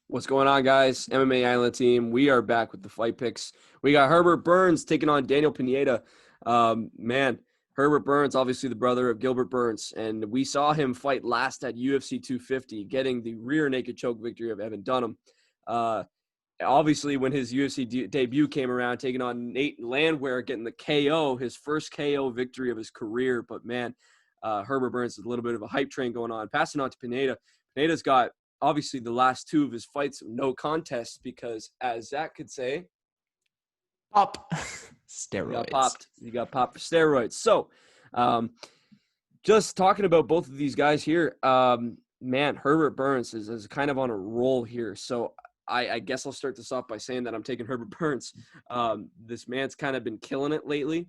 What's going on, guys? MMA Island team. We are back with the fight picks. We got Herbert Burns taking on Daniel Pineda. Man, Herbert Burns, obviously the brother of Gilbert Burns, and we saw him fight last at UFC 250, getting the rear naked choke victory of Evan Dunham. Uh, Obviously, when his UFC debut came around, taking on Nate Landwehr, getting the KO, his first KO victory of his career. But man, Herbert Burns is a little bit of a hype train going on. Passing on to Pineda. Pineda's got obviously the last two of his fights no contest because, as Zach could say, Pop he got steroids. popped. He got popped for steroids. So, just talking about both of these guys here, man, Herbert Burns is kind of on a roll here. So I guess I'll start this off by saying that I'm taking Herbert Burns. This man's kind of been killing it lately.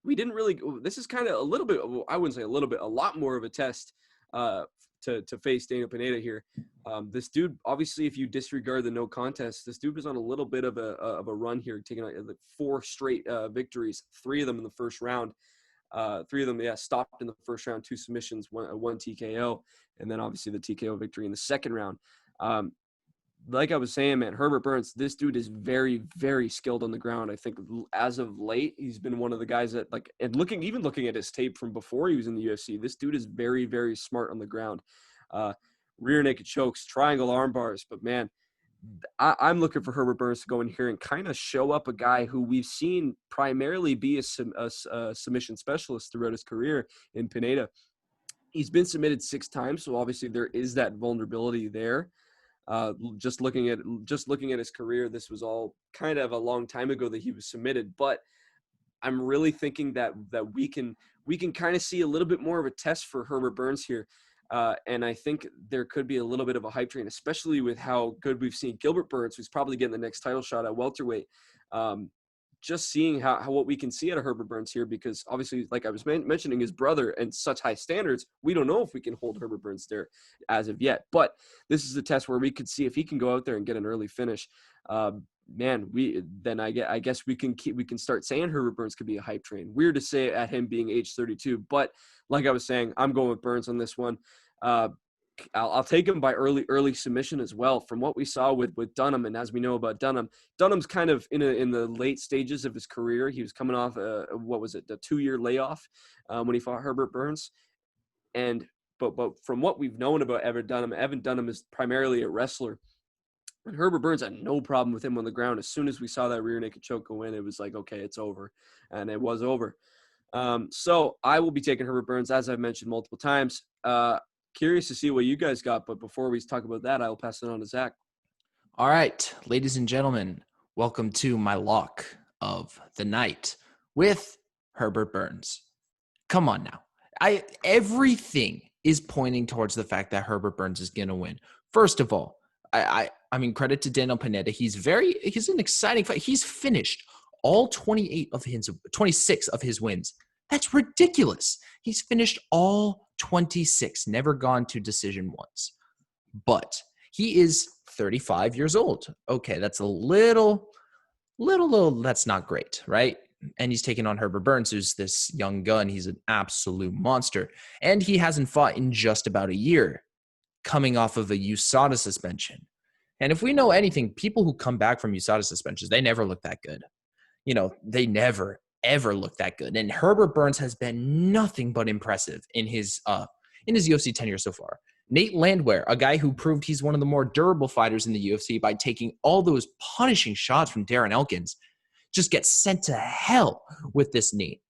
We didn't really – this is kind of a little bit – I wouldn't say a little bit, a lot more of a test to face Daniel Pineda here. This dude, obviously, if you disregard the no contest, this dude was on a little bit of a run here, taking like 4 straight victories, 3 of them in the first round. 3 of them, stopped in the first round, 2 submissions, one TKO, and then obviously the TKO victory in the second round. Like I was saying, man, Herbert Burns, this dude is very, very skilled on the ground. I think as of late, he's been one of the guys that and looking at his tape from before he was in the UFC, this dude is very, very smart on the ground. Rear naked chokes, triangle arm bars, but man, I'm looking for Herbert Burns to go in here and kind of show up a guy who we've seen primarily be a submission specialist throughout his career in Pineda. He's been submitted 6 times, so obviously there is that vulnerability there. Just looking at his career, this was all kind of a long time ago that he was submitted, but I'm really thinking that we can kind of see a little bit more of a test for Herbert Burns here. And I think there could be a little bit of a hype train, especially with how good we've seen Gilbert Burns, who's probably getting the next title shot at welterweight. Just seeing how what we can see out of Herbert Burns here, because obviously, like I was mentioning, his brother and such high standards, we don't know if we can hold Herbert Burns there as of yet. But this is a test where we could see if he can go out there and get an early finish. Man, I guess we can start saying Herbert Burns could be a hype train. Weird to say at him being age 32, but like I was saying, I'm going with Burns on this one. I'll take him by early submission as well. From what we saw with Dunham, and as we know about Dunham's kind of in the late stages of his career. He was coming off a 2-year layoff when he fought Herbert Burns, but from what we've known about Evan Dunham is primarily a wrestler. And Herbert Burns had no problem with him on the ground. As soon as we saw that rear naked choke go in, it was like, okay, it's over, and it was over. So I will be taking Herbert Burns, as I've mentioned multiple times. Curious to see what you guys got, but before we talk about that, I'll pass it on to Zach. All right, ladies and gentlemen, welcome to my lock of the night with Herbert Burns. Come on now. Everything is pointing towards the fact that Herbert Burns is going to win. First of all, I mean, credit to Daniel Pineda. He's an exciting fight. He's finished all 26 of his wins. That's ridiculous. He's finished all 26, never gone to decision once. But he is 35 years old. Okay, that's a little, that's not great, right? And he's taking on Herbert Burns, who's this young gun. He's an absolute monster. And he hasn't fought in just about a year, coming off of a USADA suspension. And if we know anything, people who come back from USADA suspensions, they never look that good. They never ever look that good. And Herbert Burns has been nothing but impressive in his UFC tenure so far. Nate Landwehr, a guy who proved he's one of the more durable fighters in the UFC by taking all those punishing shots from Darren Elkins, just gets sent to hell with this knee.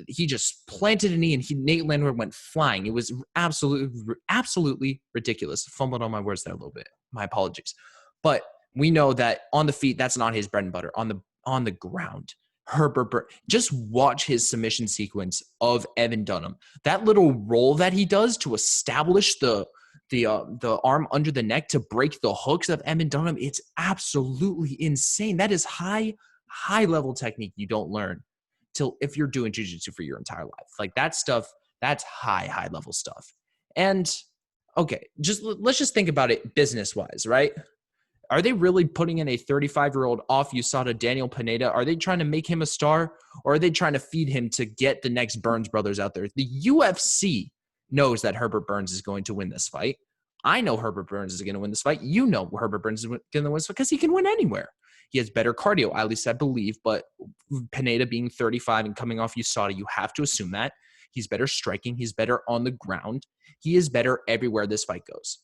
He just planted a knee and Nate Landwehr went flying. It was absolutely ridiculous. Fumbled on my words there a little bit. My apologies. But we know that on the feet, that's not his bread and butter. On the ground, Herbert Burns, just watch his submission sequence of Evan Dunham. That little roll that he does to establish the arm under the neck to break the hooks of Evan Dunham, it's absolutely insane. That is high level technique you don't learn till if you're doing jiu-jitsu for your entire life. Like that stuff, that's high level stuff. And okay, let's just think about it business wise, right? Are they really putting in a 35-year-old off USADA Daniel Pineda? Are they trying to make him a star, or are they trying to feed him to get the next Burns brothers out there? The UFC knows that Herbert Burns is going to win this fight. I know Herbert Burns is going to win this fight. You know Herbert Burns is going to win this fight because he can win anywhere. He has better cardio, at least I believe. But Pineda being 35 and coming off USADA, you have to assume that. He's better striking. He's better on the ground. He is better everywhere this fight goes.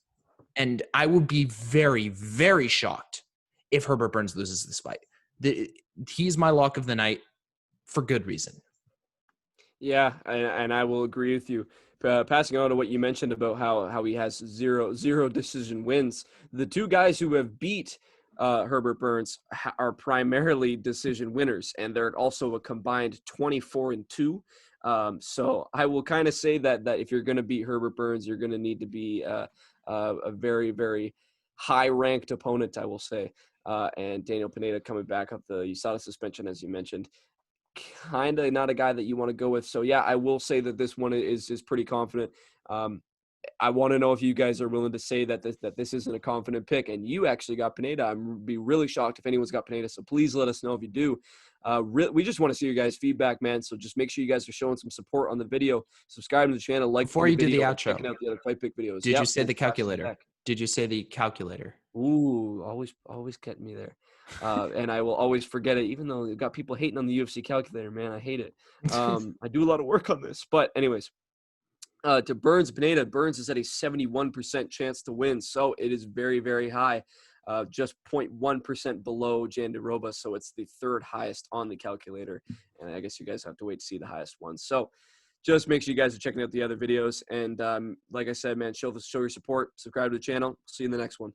And I would be very, very shocked if Herbert Burns loses this fight. He's my lock of the night for good reason. Yeah, and I will agree with you. Passing on to what you mentioned about how he has zero decision wins. The two guys who have beat Herbert Burns are primarily decision winners, and they're also a combined 24-2. So I will kind of say that if you're going to beat Herbert Burns, you're going to need to be a very, very high-ranked opponent, I will say. And Daniel Pineda coming back off the USADA suspension, as you mentioned, kind of not a guy that you want to go with. So yeah, I will say that this one is pretty confident. I want to know if you guys are willing to say that this isn't a confident pick, and you actually got Pineda. I'd be really shocked if anyone's got Pineda. So please let us know if you do. We just want to see your guys' feedback, man. So just make sure you guys are showing some support on the video. Subscribe to the channel, like Before the you do the video, outro, checking out the other fight pick videos. Did you say the calculator? Did you say the calculator? Ooh, always getting me there. And I will always forget it, even though you've got people hating on the UFC calculator, man. I hate it. I do a lot of work on this. But anyways, to Burns Pineda, Burns is at a 71% chance to win. So it is very, very high. Just 0.1% below Jandiroba. So it's the third highest on the calculator. And I guess you guys have to wait to see the highest one. So just make sure you guys are checking out the other videos. And like I said, man, show your support. Subscribe to the channel. See you in the next one.